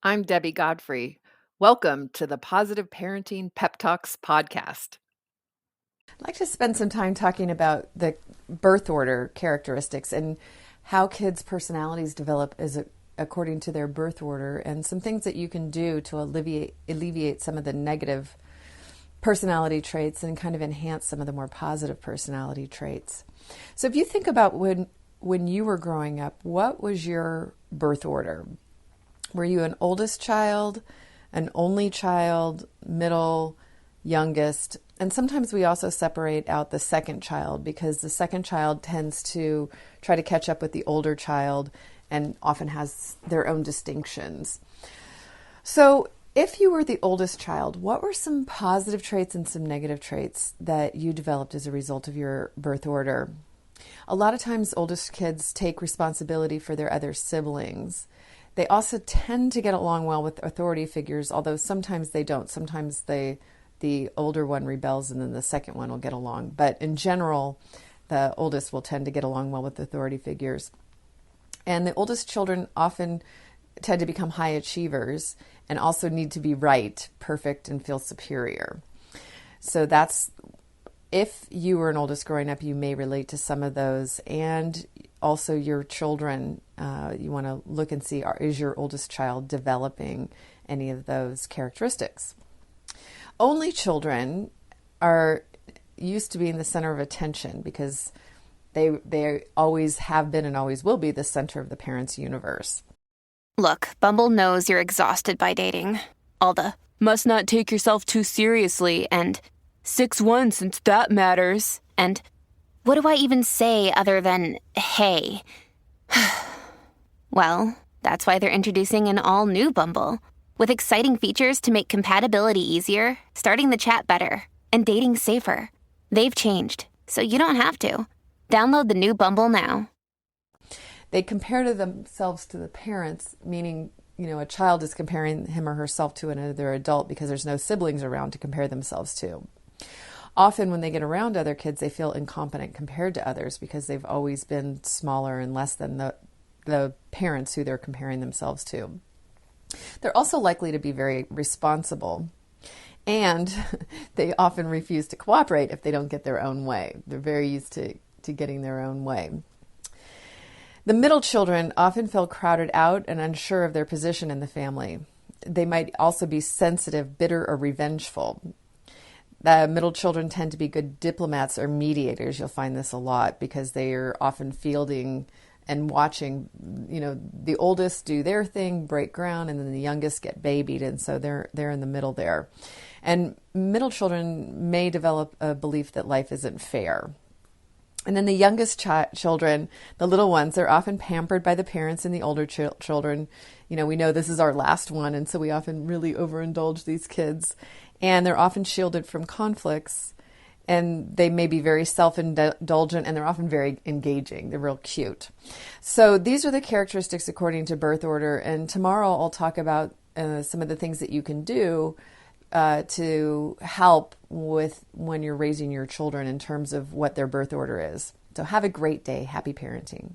I'm Debbie Godfrey. Welcome to the Positive Parenting Pep Talks podcast. I'd like to spend some time talking about the birth order characteristics and how kids' personalities develop according to their birth order, and some things that you can do to alleviate some of the negative personality traits and kind of enhance some of the more positive personality traits. So if you think about when you were growing up, what was your birth order? Were you an oldest child, an only child, middle, youngest? And sometimes we also separate out the second child because the second child tends to try to catch up with the older child and often has their own distinctions. So if you were the oldest child, what were some positive traits and some negative traits that you developed as a result of your birth order? A lot of times oldest kids take responsibility for their other siblings. They also tend to get along well with authority figures, although sometimes they don't. Sometimes the older one rebels and then the second one will get along. But in general, the oldest will tend to get along well with authority figures. And the oldest children often tend to become high achievers and also need to be right, perfect, and feel superior. So that's, if you were an oldest growing up, you may relate to some of those. And also your children, you want to look and see, is your oldest child developing any of those characteristics? Only children are used to being the center of attention because they always have been and always will be the center of the parents' universe. Look, Bumble knows you're exhausted by dating. All the must not take yourself too seriously and 6'1" since that matters. And what do I even say other than hey? Well, that's why they're introducing an all-new Bumble with exciting features to make compatibility easier, starting the chat better, and dating safer. They've changed, so you don't have to. Download the new Bumble now. They compare to themselves to the parents, meaning, a child is comparing him or herself to another adult because there's no siblings around to compare themselves to. Often when they get around other kids, they feel incompetent compared to others because they've always been smaller and less than the parents who they're comparing themselves to. They're also likely to be very responsible, and they often refuse to cooperate if they don't get their own way. They're very used to getting their own way. The middle children often feel crowded out and unsure of their position in the family. They might also be sensitive, bitter, or revengeful. The middle children tend to be good diplomats or mediators. You'll find this a lot because they are often fielding and watching, the oldest do their thing, break ground, and then the youngest get babied, and so they're in the middle there. And middle children may develop a belief that life isn't fair. And then the youngest children, the little ones, they're often pampered by the parents, and the older children, we know this is our last one, and so we often really overindulge these kids. And they're often shielded from conflicts, and they may be very self-indulgent, and they're often very engaging. They're real cute. So these are the characteristics according to birth order, and tomorrow I'll talk about some of the things that you can do to help with when you're raising your children in terms of what their birth order is. So have a great day. Happy parenting.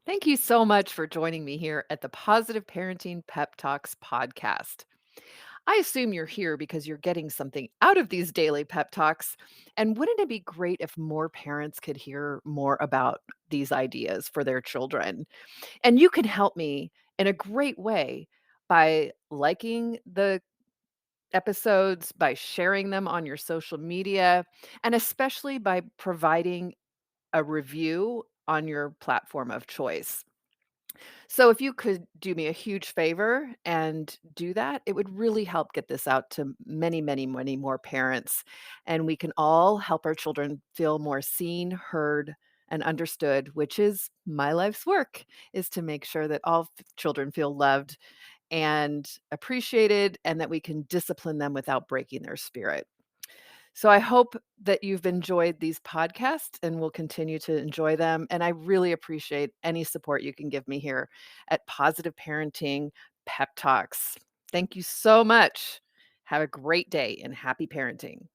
Thank you so much for joining me here at the Positive Parenting Pep Talks podcast. I assume you're here because you're getting something out of these daily pep talks. And wouldn't it be great if more parents could hear more about these ideas for their children? And you can help me in a great way by liking the episodes, by sharing them on your social media, and especially by providing a review on your platform of choice. So if you could do me a huge favor and do that, it would really help get this out to many, many, many more parents. And we can all help our children feel more seen, heard, and understood, which is my life's work, is to make sure that all children feel loved and appreciated, and that we can discipline them without breaking their spirit. So I hope that you've enjoyed these podcasts and will continue to enjoy them. And I really appreciate any support you can give me here at Positive Parenting Pep Talks. Thank you so much. Have a great day and happy parenting.